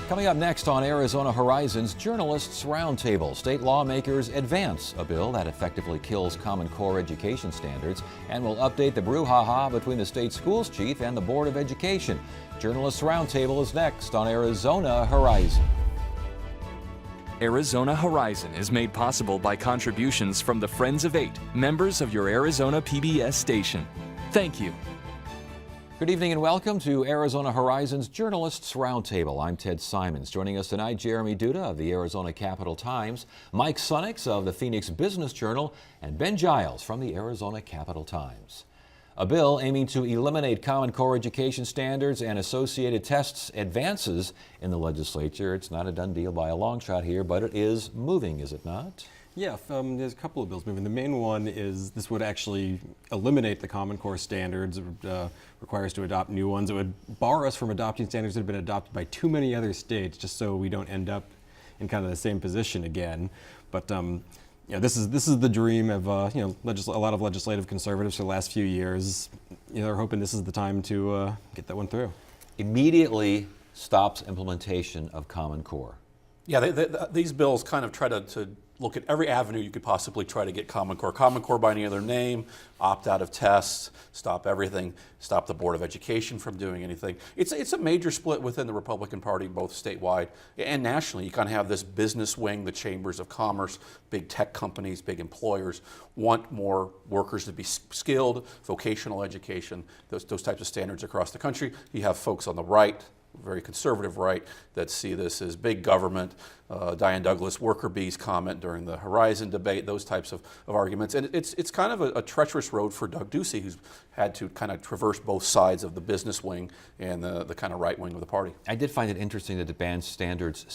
Coming up next on Arizona Horizons Journalists Roundtable, state lawmakers advance a bill that effectively kills Common Core education standards and will update the brouhaha between the state schools chief and the Board of Education. Journalists Roundtable is next on Arizona Horizon. Arizona Horizon is made possible by contributions from the Friends of Eight, members of your Arizona PBS station. Thank you. Good evening and welcome to Arizona Horizons Journalists Roundtable. I'm Ted Simons. Joining us tonight, Jeremy Duda of the Arizona Capital Times, Mike Sunnix of the Phoenix Business Journal, and Ben Giles from the Arizona Capital Times. A bill aiming to eliminate Common Core education standards and associated tests advances in the legislature. It's not a done deal by a long shot here, but it is moving, is it not? Yeah, there's a couple of bills moving. The main one is this would actually eliminate the Common Core standards. It would require us to adopt new ones. It would bar us from adopting standards that have been adopted by too many other states, just so we don't end up in kind of the same position again. But this is the dream of a lot of legislative conservatives for the last few years. They're hoping this is the time to get that one through. Immediately stops implementation of Common Core. Yeah, these bills kind of try to look at every avenue you could possibly try to get Common Core by any other name, opt out of tests, stop everything, stop the Board of Education from doing anything. It's a major split within the Republican Party, both statewide and nationally. You kind of have this business wing, the chambers of commerce, big tech companies, big employers want more workers to be skilled, vocational education, those types of standards across the country. You have folks on the right, very conservative right, that see this as big government. Diane Douglas, worker bees comment during the Horizon debate, those types of arguments. And it's kind of a treacherous road for Doug Ducey, who's had to kind of traverse both sides of the business wing and the kind of right wing of the party. I did find it interesting that it bans standards that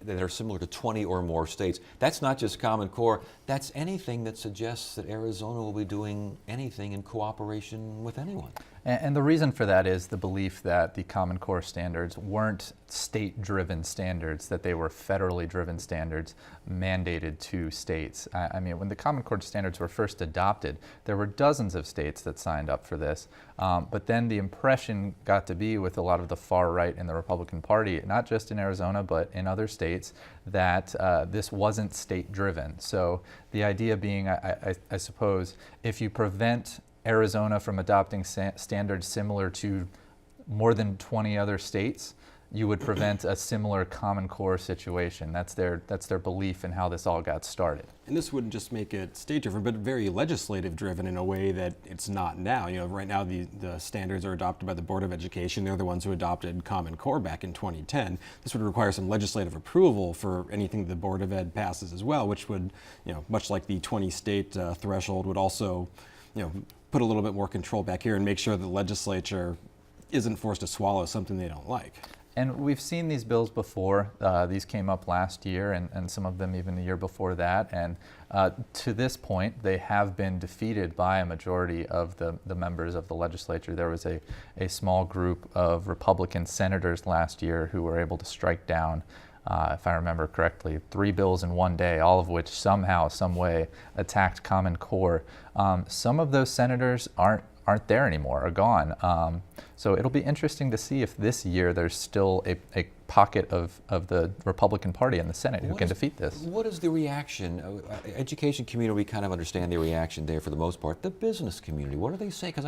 are similar to 20 or more states. That's not just Common Core, that's anything that suggests that Arizona will be doing anything in cooperation with anyone. And the reason for that is the belief that the Common Core standards weren't state-driven standards, that they were federally driven standards mandated to states. I mean, when the Common Core standards were first adopted, there were dozens of states that signed up for this. But then the impression got to be with a lot of the far right in the Republican Party, not just in Arizona, but in other states, that this wasn't state-driven. So the idea being, I suppose, if you prevent Arizona from adopting standards similar to more than 20 other states, you would prevent a similar Common Core situation. That's their belief in how this all got started. And this wouldn't just make it state-driven, but very legislative-driven in a way that it's not now. Right now the standards are adopted by the Board of Education. They're the ones who adopted Common Core back in 2010. This would require some legislative approval for anything the Board of Ed passes as well, which would, much like the 20-state threshold, would also, put a little bit more control back here and make sure the legislature isn't forced to swallow something they don't like. And we've seen these bills before. These came up last year and some of them even the year before that. And to this point, they have been defeated by a majority of the members of the legislature. There was a small group of Republican senators last year who were able to strike down, if I remember correctly, 3 bills in one day, all of which somehow, some way attacked Common Core. Some of those senators aren't there anymore, are gone. So it'll be interesting to see if this year there's still a pocket of the Republican Party in the Senate who can defeat this. What is the reaction? Education community, we kind of understand the reaction there for the most part. The business community, what do they say? Because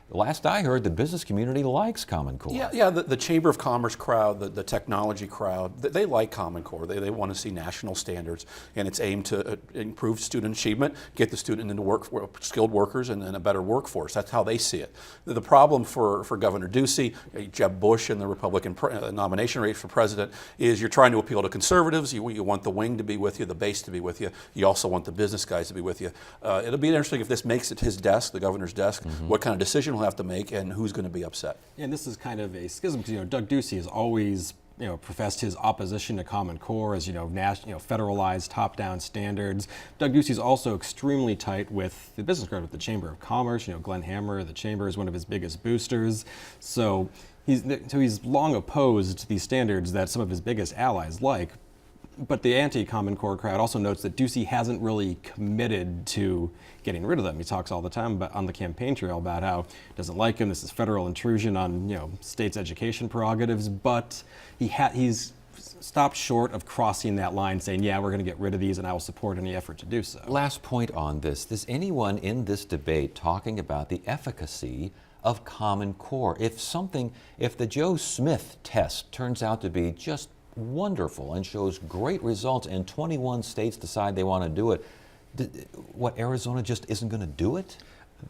last I heard, the business community likes Common Core. Yeah. The Chamber of Commerce crowd, the technology crowd, they like Common Core. They want to see national standards, and it's aimed to improve student achievement, get the student into skilled workers and a better workforce. That's how they see it. The problem for Governor Ducey, Jeb Bush, and the Republican nomination race for president is you're trying to appeal to conservatives. You want the wing to be with you, the base to be with you. You also want the business guys to be with you. It'll be interesting if this makes it his desk, the governor's desk, what kind of decision he'll have to make and who's going to be upset. Yeah, and this is kind of a schism because Doug Ducey has always professed his opposition to Common Core as federalized top-down standards. Doug Ducey's also extremely tight with the business crowd, with the Chamber of Commerce. Glenn Hammer, the Chamber, is one of his biggest boosters. So he's long opposed these standards that some of his biggest allies like. But the anti-Common Core crowd also notes that Ducey hasn't really committed to getting rid of them. He talks all the time about, on the campaign trail about how he doesn't like them. This is federal intrusion on states' education prerogatives. But he's stopped short of crossing that line, saying, "Yeah, we're going to get rid of these, and I will support any effort to do so." Last point on this: is anyone in this debate talking about the efficacy of Common Core? If the Joe Smith test turns out to be just wonderful and shows great results and 21 states decide they want to do it, what, Arizona just isn't going to do it?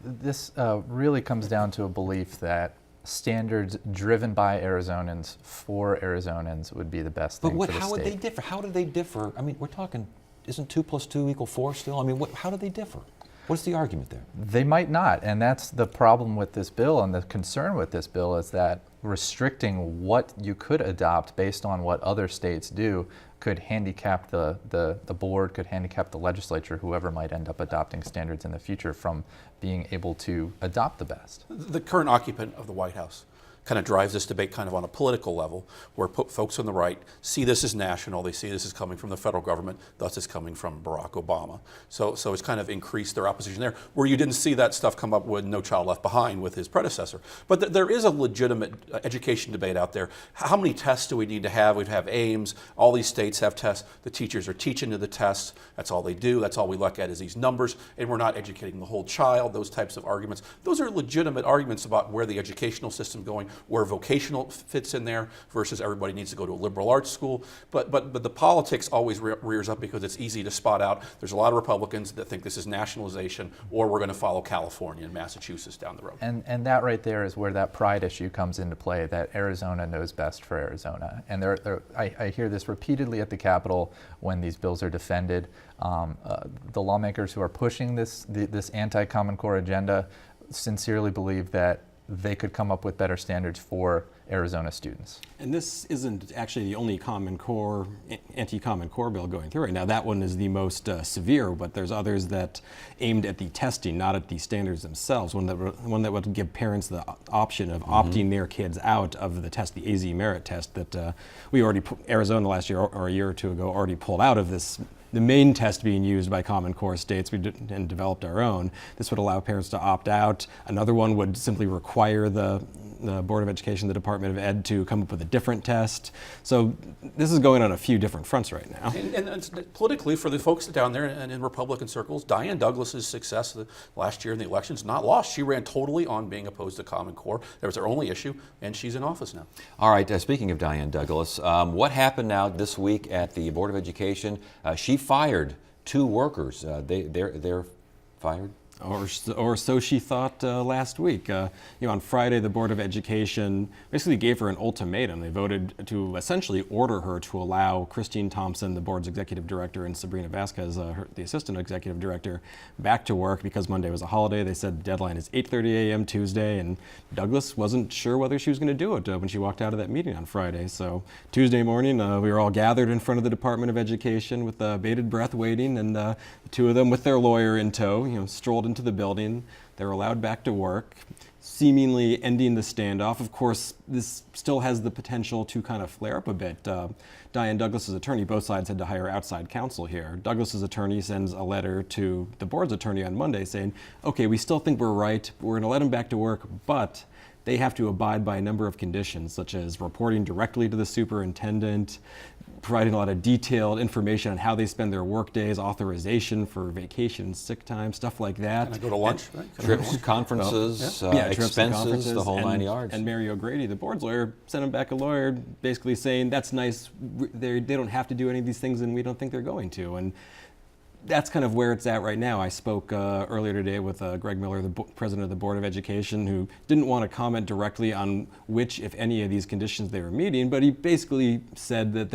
This really comes down to a belief that standards driven by Arizonans for Arizonans would be the best thing for the how would they state. differ? How do they differ? I mean, we're talking, isn't 2 + 2 = 4 still? I mean, how do they differ? What's the argument there? They might not, and that's the problem with this bill, and the concern with this bill is that restricting what you could adopt based on what other states do could handicap the board, could handicap the legislature, whoever might end up adopting standards in the future, from being able to adopt the best. The current occupant of the White House kind of drives this debate kind of on a political level, where folks on the right see this as national, they see this as coming from the federal government, thus it's coming from Barack Obama. So it's kind of increased their opposition there, where you didn't see that stuff come up with No Child Left Behind with his predecessor. But there is a legitimate education debate out there. How many tests do we need to have? We have Ames, all these states have tests, the teachers are teaching to the tests, that's all they do, that's all we look at is these numbers, and we're not educating the whole child, those types of arguments. Those are legitimate arguments about where the educational system is going, where vocational fits in there versus everybody needs to go to a liberal arts school. But the politics always rears up because it's easy to spot out. There's a lot of Republicans that think this is nationalization, or we're going to follow California and Massachusetts down the road. And that right there is where that pride issue comes into play, that Arizona knows best for Arizona. And I hear this repeatedly at the Capitol when these bills are defended. The lawmakers who are pushing this anti-Common Core agenda sincerely believe that they could come up with better standards for Arizona students. And this isn't actually the only anti-Common Core bill going through right now. That one is the most severe, but there's others that aimed at the testing, not at the standards themselves. One that would give parents the option of opting their kids out of the test, the AZ merit test that Arizona last year or a year or two ago already pulled out of this. The main test being used by Common Core states, and developed our own. This would allow parents to opt out. Another one would simply require the Board of Education, the Department of Ed, to come up with a different test. So this is going on a few different fronts right now. And politically, for the folks down there and in Republican circles, Diane Douglas's success last year in the elections not lost. She ran totally on being opposed to Common Core. That was her only issue, and she's in office now. All right, speaking of Diane Douglas, what happened now this week at the Board of Education? She fired 2 workers. They're fired? Or so she thought last week. On Friday, the Board of Education basically gave her an ultimatum. They voted to essentially order her to allow Christine Thompson, the board's executive director, and Sabrina Vasquez, the assistant executive director, back to work because Monday was a holiday. They said the deadline is 8:30 a.m. Tuesday, and Douglas wasn't sure whether she was going to do it when she walked out of that meeting on Friday. So Tuesday morning, we were all gathered in front of the Department of Education with bated breath waiting, and the 2 of them with their lawyer in tow, strolled into the building. They were allowed back to work, seemingly ending the standoff. Of course, this still has the potential to kind of flare up a bit. Diane Douglas's attorney, both sides had to hire outside counsel here. Douglas's attorney sends a letter to the board's attorney on Monday saying, okay, we still think we're right. We're going to let them back to work, but they have to abide by a number of conditions, such as reporting directly to the superintendent, providing a lot of detailed information on how they spend their work days, authorization for vacation, sick time, stuff like that. Can I go to lunch? Right? Trips, conferences, Trips and expenses, conferences, the whole 9 yards. And Mary O'Grady, the board's lawyer, sent him back a lawyer basically saying, that's nice, they don't have to do any of these things and we don't think they're going to. And that's kind of where it's at right now. I spoke earlier today with Greg Miller, the president of the Board of Education, who didn't want to comment directly on which, if any, of these conditions they were meeting, but he basically said that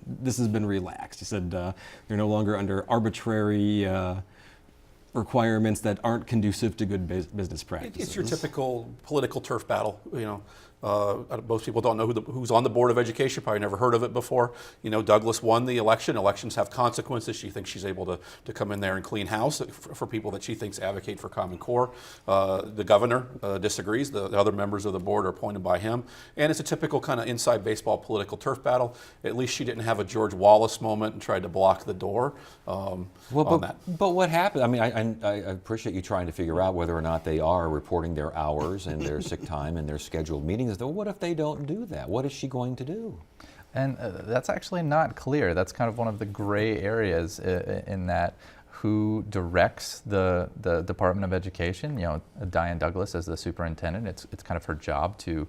this has been relaxed. He said they're no longer under arbitrary requirements that aren't conducive to good business practices. It's your typical political turf battle. Most people don't know who's on the Board of Education, probably never heard of it before. You know, Douglas won the election. Elections have consequences. She thinks she's able to come in there and clean house for people that she thinks advocate for Common Core. The governor disagrees. The other members of the board are appointed by him. And it's a typical kind of inside baseball political turf battle. At least she didn't have a George Wallace moment and tried to block the door on that. But what happened? I mean, I appreciate you trying to figure out whether or not they are reporting their hours and their sick time and their scheduled meetings. Though, what if they don't do that? What is she going to do? And that's actually not clear. That's kind of one of the gray areas in that who directs the Department of Education. You know, Diane Douglas as the superintendent, it's kind of her job to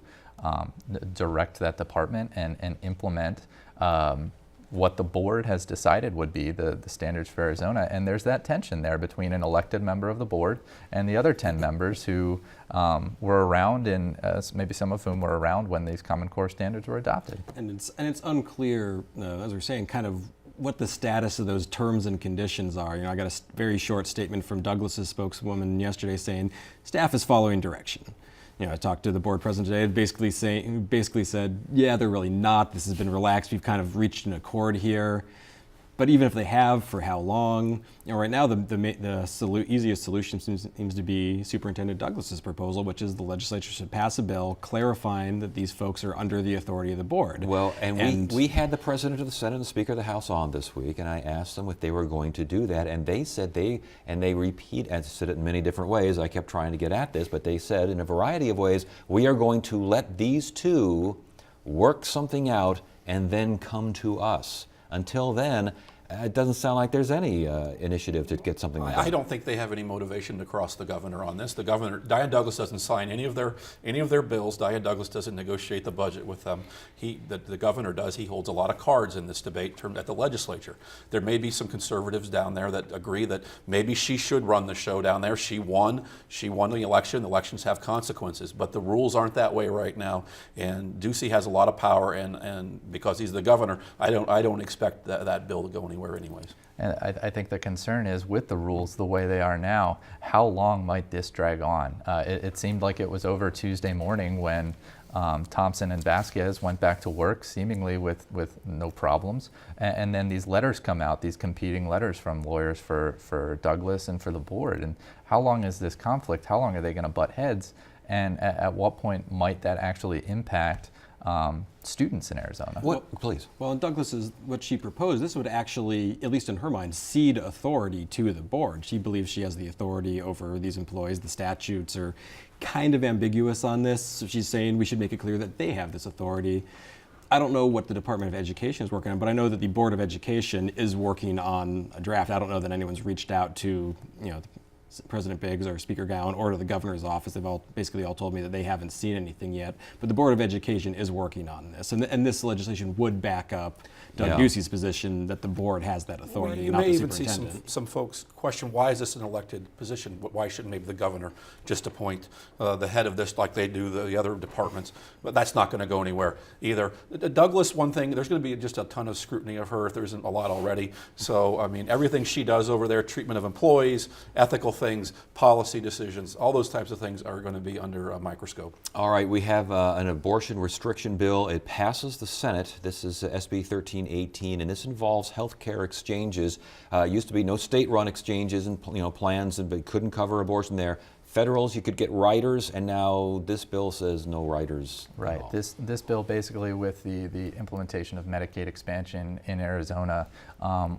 direct that department and implement what the board has decided would be the standards for Arizona. And there's that tension there between an elected member of the board and the other 10 members who were around, and maybe some of whom were around when these Common Core standards were adopted. And it's unclear, as we're saying, kind of what the status of those terms and conditions are. You know, I got a very short statement from Douglas's spokeswoman yesterday saying staff is following direction. You know, I talked to the board president today, basically said, yeah, they're really not. This has been relaxed. We've kind of reached an accord here. But even if they have, for how long? You know, right now the easiest solution seems to be Superintendent Douglas's proposal, which is the legislature should pass a bill clarifying that these folks are under the authority of the board. Well, and we had the President of the Senate and the Speaker of the House on this week, and I asked them if they were going to do that, and they said they repeat, and said it in many different ways. I kept trying to get at this, but they said in a variety of ways, we are going to let these two work something out and then come to us. Until then, it doesn't sound like there's any initiative to get something like that. I don't think they have any motivation to cross the governor on this. The governor, Diane Douglas, doesn't sign any of their bills. Diane Douglas doesn't negotiate the budget with them. The governor does. He holds a lot of cards in this debate at the legislature. There may be some conservatives down there that agree that maybe she should run the show down there. She won the election. The elections have consequences, but the rules aren't that way right now. And Ducey has a lot of power, and because he's the governor, I don't expect that bill to go anywhere anyways. And I think the concern is with the rules the way they are now, how long might this drag on? It seemed like it was over Tuesday morning when Thompson and Vasquez went back to work seemingly with no problems. And then these letters come out, these competing letters from lawyers for Douglas and for the board. And how long is this conflict? How long are they going to butt heads? And at what point might that actually impact students in Arizona? Please. Well, in Douglas's, what she proposed, this would actually, at least in her mind, cede authority to the board. She believes she has the authority over these employees. The statutes are kind of ambiguous on this, so she's saying we should make it clear that they have this authority. I don't know what the Department of Education is working on, but I know that the Board of Education is working on a draft. I don't know that anyone's reached out to, President Biggs or Speaker Gowan or to the governor's office. They've basically all told me that they haven't seen anything yet. But the Board of Education is working on this, and this legislation would back up Doug Ducey's position that the board has that authority, You not may the even see superintendent. some folks question, why is this an elected position? Why shouldn't maybe the governor just appoint the head of this like they do the other departments? But that's not going to go anywhere either. Douglas, one thing, there's going to be just a ton of scrutiny of her if there isn't a lot already. So, I mean, everything she does over there, treatment of employees, ethical things, policy decisions, all those types of things are going to be under a microscope. All right, we have an abortion restriction bill. It passes the Senate. This is SB 1318, and this involves health care exchanges. Used to be no state-run exchanges and plans, but couldn't cover abortion there. Federals, you could get riders, and now this bill says no riders. Right. This bill basically, with the implementation of Medicaid expansion in Arizona,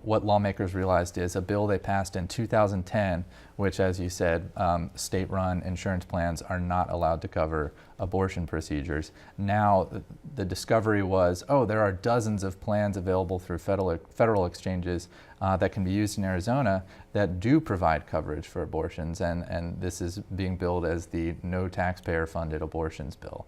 what lawmakers realized is a bill they passed in 2010, which, as you said, state-run insurance plans are not allowed to cover abortion procedures. Now, the discovery was, there are dozens of plans available through federal exchanges that can be used in Arizona that do provide coverage for abortions, and this is being billed as the no taxpayer-funded abortions bill.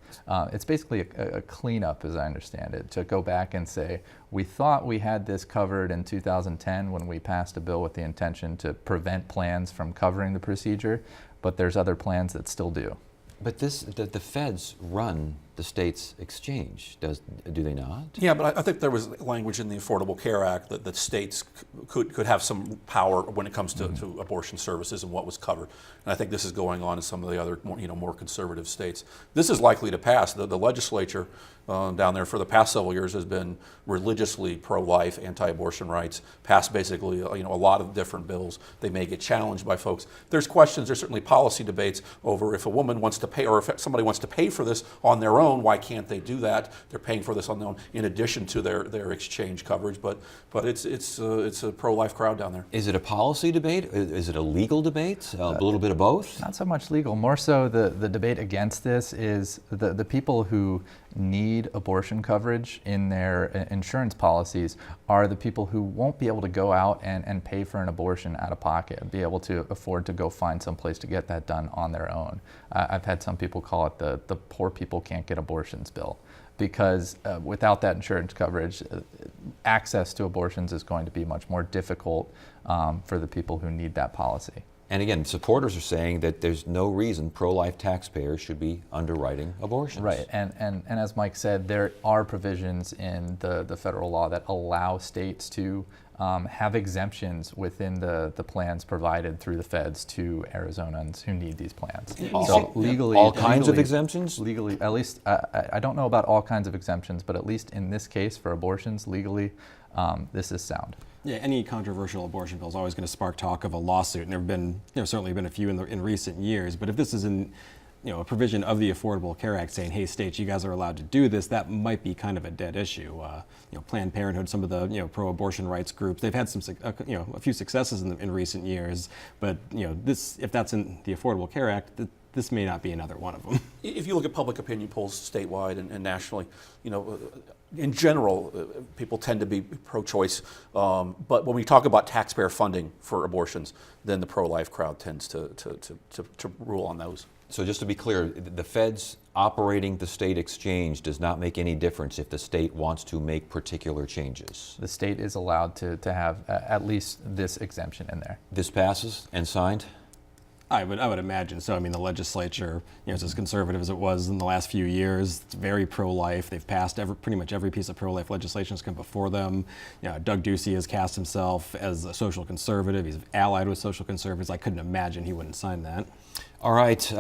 It's basically a cleanup, as I understand it, to go back and say, we thought we had this covered in 2010 when we passed a bill with the intention to prevent plans from covering the procedure, but there's other plans that still do. But the feds run the states exchange, do they not? Yeah, but I think there was language in the Affordable Care Act that states could have some power when it comes to abortion services and what was covered. And I think this is going on in some of the other more conservative states. This is likely to pass. The legislature down there for the past several years has been religiously pro-life, anti-abortion rights, passed basically a lot of different bills. They may get challenged by folks. There's questions, there's certainly policy debates over if a woman wants to pay, or if somebody wants to pay for this on their own, why can't they do that? They're paying for this on their own in addition to their exchange coverage, but it's a pro-life crowd down there. Is it a policy debate? Is it a legal debate? A little bit of both? Not so much legal. More so the debate against this is the people who need abortion coverage in their insurance policies are the people who won't be able to go out and pay for an abortion out of pocket, be able to afford to go find some place to get that done on their own. I've had some people call it the poor people can't get abortions bill, because without that insurance coverage, access to abortions is going to be much more difficult for the people who need that policy. And again, supporters are saying that there's no reason pro-life taxpayers should be underwriting abortions. Right, and as Mike said, there are provisions in the federal law that allow states to have exemptions within the plans provided through the feds to Arizonans who need these plans. So legally, all kinds of exemptions? Legally, at least, I don't know about all kinds of exemptions, but at least in this case for abortions, legally, this is sound. Yeah, any controversial abortion bill is always going to spark talk of a lawsuit, and there have been, certainly been a few in recent years. But if this is a provision of the Affordable Care Act saying, "Hey, states, you guys are allowed to do this," that might be kind of a dead issue. Planned Parenthood, some of the pro-abortion rights groups, they've had some a few successes in recent years. But this, if that's in the Affordable Care Act, this may not be another one of them. If you look at public opinion polls statewide and nationally, in general, people tend to be pro-choice. But when we talk about taxpayer funding for abortions, then the pro-life crowd tends to rule on those. So just to be clear, the feds operating the state exchange does not make any difference if the state wants to make particular changes. The state is allowed to have at least this exemption in there. This passes and signed? I would imagine so. I mean, the legislature, is as conservative as it was in the last few years. It's very pro-life. They've passed pretty much every piece of pro-life legislation that's come before them. Doug Ducey has cast himself as a social conservative. He's allied with social conservatives. I couldn't imagine he wouldn't sign that. All right,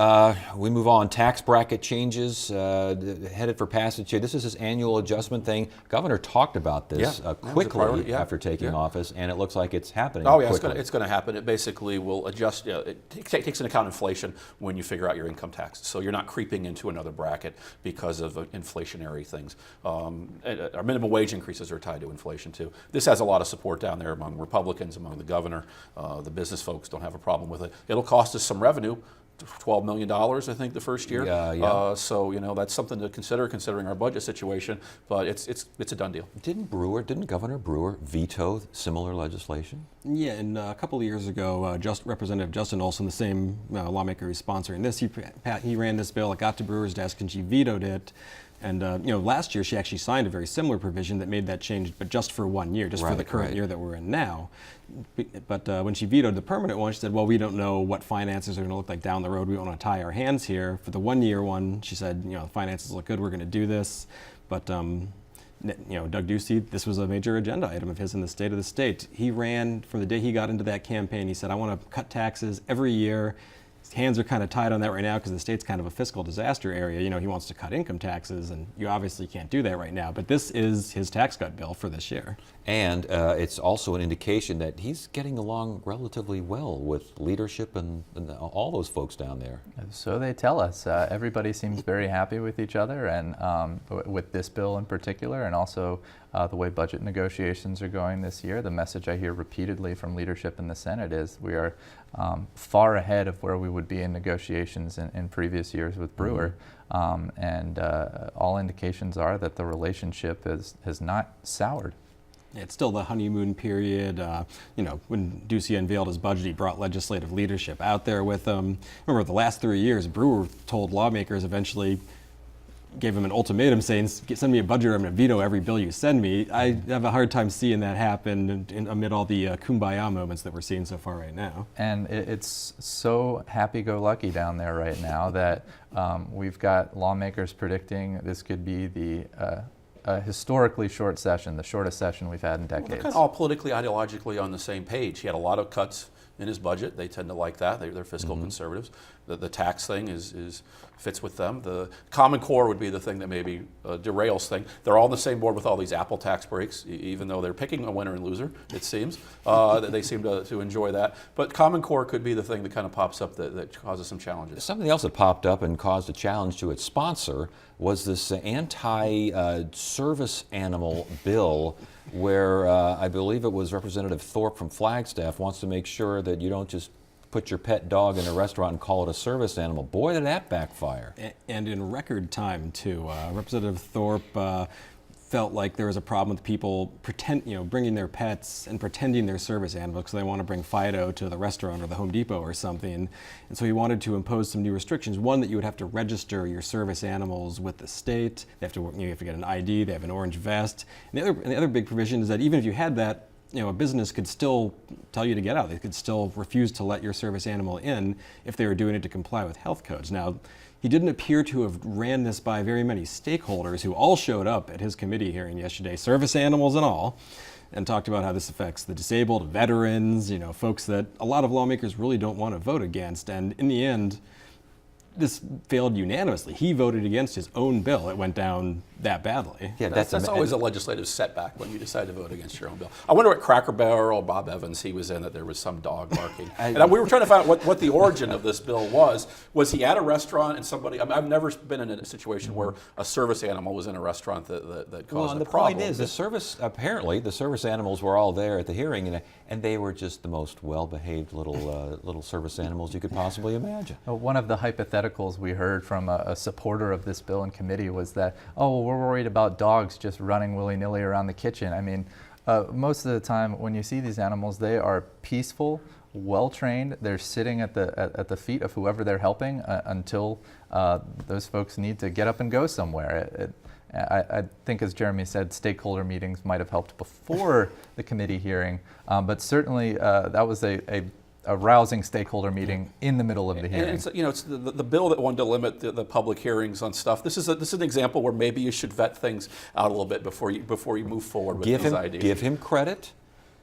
we move on. Tax bracket changes headed for passage here. This is his annual adjustment thing. Governor talked about this quickly after taking office, and it looks like it's happening. Oh yeah, quickly. it's going to happen. It basically will adjust. It takes into account inflation when you figure out your income tax, so you're not creeping into another bracket because of inflationary things. Our minimum wage increases are tied to inflation too. This has a lot of support down there among Republicans, among the governor. The business folks don't have a problem with it. It'll cost us some revenue. $12 million, I think, the first year. So that's something to consider, considering our budget situation. But it's a done deal. Didn't Governor Brewer veto similar legislation? Yeah, and a couple of years ago, Representative Justin Olson, the same lawmaker who's sponsoring this, he ran this bill. It got to Brewer's desk, and she vetoed it. And last year she actually signed a very similar provision that made that change, but just for 1 year, just for the current year that we're in now. But when she vetoed the permanent one, she said, "Well, we don't know what finances are going to look like down the road. We don't want to tie our hands here." For the 1 year one, she said, "The finances look good. We're going to do this." But Doug Ducey, this was a major agenda item of his in the state of the state. He ran from the day he got into that campaign. He said, "I want to cut taxes every year." His hands are kind of tied on that right now because the state's kind of a fiscal disaster area. He wants to cut income taxes, and you obviously can't do that right now. But this is his tax cut bill for this year. And it's also an indication that he's getting along relatively well with leadership and all those folks down there. So they tell us. Everybody seems very happy with each other, and with this bill in particular, and also the way budget negotiations are going this year. The message I hear repeatedly from leadership in the Senate is we are far ahead of where we would be in negotiations in previous years with Brewer. And all indications are that the relationship has not soured. It's still the honeymoon period. When Ducey unveiled his budget, he brought legislative leadership out there with him. Remember, the last 3 years, Brewer told lawmakers eventually, gave him an ultimatum saying, send me a budget or I'm going to veto every bill you send me. I have a hard time seeing that happen amid all the kumbaya moments that we're seeing so far right now. And it's so happy-go-lucky down there right now that we've got lawmakers predicting this could be a historically short session, the shortest session we've had in decades. They're kind of all politically, ideologically on the same page. He had a lot of cuts in his budget. They tend to like that. They're fiscal conservatives. The tax thing fits with them. The Common Core would be the thing that maybe derails things. They're all on the same board with all these Apple tax breaks, even though they're picking a winner and loser, it seems. They seem to enjoy that. But Common Core could be the thing that kind of pops up that causes some challenges. Something else that popped up and caused a challenge to its sponsor was this anti-service animal bill where I believe it was Representative Thorpe from Flagstaff wants to make sure that you don't just put your pet dog in a restaurant and call it a service animal. Boy, did that backfire. And in record time, too. Representative Thorpe felt like there was a problem with people bringing their pets and pretending they're service animals because they want to bring Fido to the restaurant or the Home Depot or something. And so he wanted to impose some new restrictions. One, that you would have to register your service animals with the state. They have to, you have to get an ID. They have an orange vest. And the other big provision is that even if you had that, a business could still tell you to get out. They could still refuse to let your service animal in if they were doing it to comply with health codes. Now, he didn't appear to have ran this by very many stakeholders who all showed up at his committee hearing yesterday, service animals and all, and talked about how this affects the disabled, veterans, folks that a lot of lawmakers really don't want to vote against. And in the end, this failed unanimously. He voted against his own bill. It went down that badly. Yeah, That's always a legislative setback when you decide to vote against your own bill. I wonder what Cracker Barrel or Bob Evans he was in that there was some dog barking. And we were trying to find out what the origin of this bill was. Was he at a restaurant and somebody? I've never been in a situation where a service animal was in a restaurant that caused well, and a the problem. point is, the service animals were all there at the hearing, and they were just the most well-behaved little service animals you could possibly imagine. One of the hypotheticals we heard from a supporter of this bill in committee was that, we're worried about dogs just running willy-nilly around the kitchen. I mean, most of the time when you see these animals, they are peaceful, well-trained. They're sitting at the feet of whoever they're helping until those folks need to get up and go somewhere. I think, as Jeremy said, stakeholder meetings might have helped before the committee hearing, but certainly that was a rousing stakeholder meeting in the middle of the hearing. And it's the bill that wanted to limit the public hearings on stuff. This is an example where maybe you should vet things out a little bit before you move forward with these ideas. Give him credit.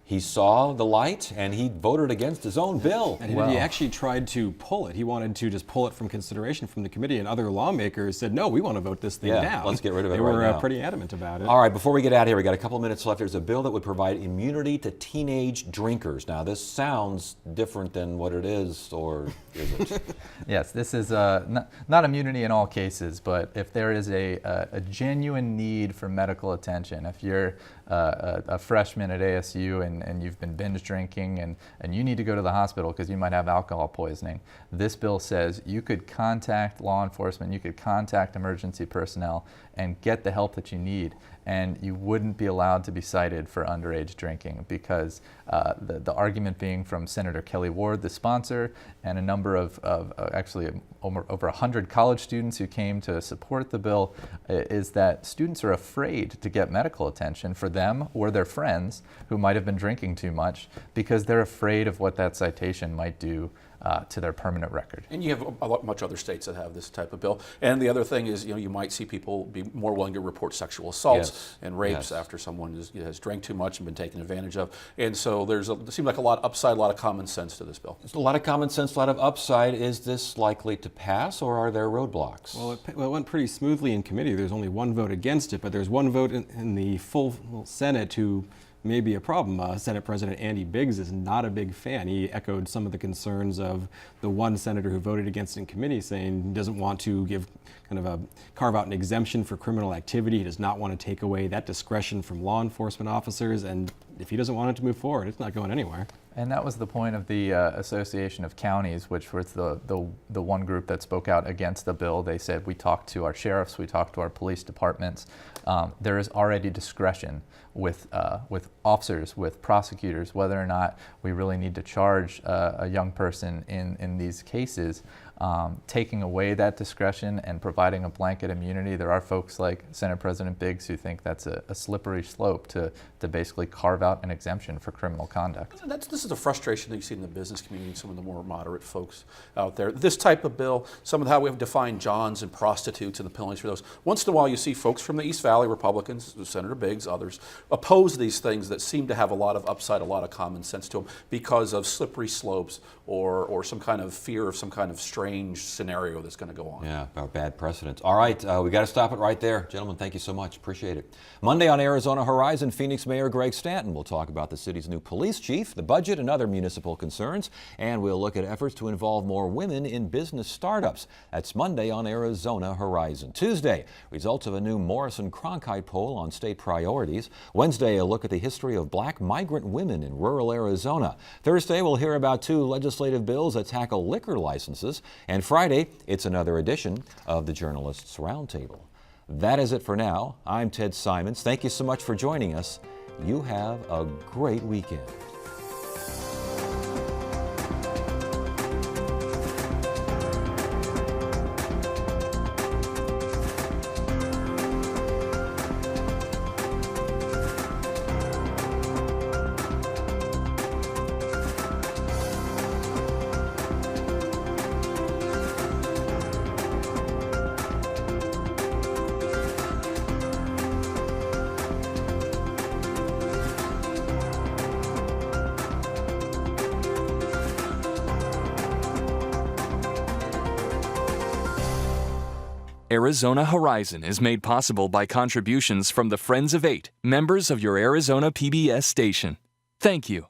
He saw the light and he voted against his own bill. And he actually tried to pull it. He wanted to just pull it from consideration from the committee, and other lawmakers said, no, we want to vote this thing down. Let's get rid of it They right were now. pretty adamant about it. All right, before we get out of here, we got a couple of minutes left. There's a bill that would provide immunity to teenage drinkers. Now, this sounds different than what it is, or is it? Yes, this is not immunity in all cases, but if there is a genuine need for medical attention, if you're a freshman at ASU and you've been binge drinking and you need to go to the hospital because you might have alcohol poisoning, this bill says you could contact law enforcement, you could contact emergency personnel and get the help that you need. And you wouldn't be allowed to be cited for underage drinking because the argument being from Senator Kelly Ward, the sponsor, and a number of actually over 100 college students who came to support the bill, is that students are afraid to get medical attention for them or their friends who might have been drinking too much because they're afraid of what that citation might do to their permanent record. And you have much other states that have this type of bill. And the other thing is, you might see people be more willing to report sexual assaults and rapes after someone has drank too much and been taken advantage of. And so there seems like a lot of upside, a lot of common sense to this bill. There's a lot of common sense, a lot of upside. Is this likely to pass, or are there roadblocks? Well, it went pretty smoothly in committee. There's only one vote against it, but there's one vote in the full Senate who may be a problem. Senate President Andy Biggs is not a big fan. He echoed some of the concerns of the one senator who voted against in committee, saying he doesn't want to carve out an exemption for criminal activity. He does not want to take away that discretion from law enforcement officers, and if he doesn't want it to move forward, it's not going anywhere. And that was the point of the Association of Counties, which was the one group that spoke out against the bill. They said, we talked to our sheriffs, we talked to our police departments. There is already discretion with officers, with prosecutors, whether or not we really need to charge a young person in these cases. Taking away that discretion and providing a blanket immunity, there are folks like Senate President Biggs who think that's a slippery slope to basically carve out an exemption for criminal conduct. This is a frustration that you see in the business community, some of the more moderate folks out there. This type of bill, some of how we have defined Johns and prostitutes and the penalties for those. Once in a while you see folks from the East Valley, Republicans, Senator Biggs, others, oppose these things that seem to have a lot of upside, a lot of common sense to them because of slippery slopes or some kind of fear of some kind of strange scenario that's going to go on. Yeah, about bad precedents. All right, we got to stop it right there. Gentlemen, thank you so much. Appreciate it. Monday on Arizona Horizon, Phoenix Mayor Greg Stanton will talk about the city's new police chief, the budget, and other municipal concerns. And we'll look at efforts to involve more women in business startups. That's Monday on Arizona Horizon. Tuesday, results of a new Morrison Cronkite poll on state priorities. Wednesday, a look at the history of black migrant women in rural Arizona. Thursday, we'll hear about 2 legislative bills that tackle liquor licenses. And Friday, it's another edition of the Journalists Roundtable. That is it for now. I'm Ted Simons. Thank you so much for joining us. You have a great weekend. Arizona Horizon is made possible by contributions from the Friends of 8, members of your Arizona PBS station. Thank you.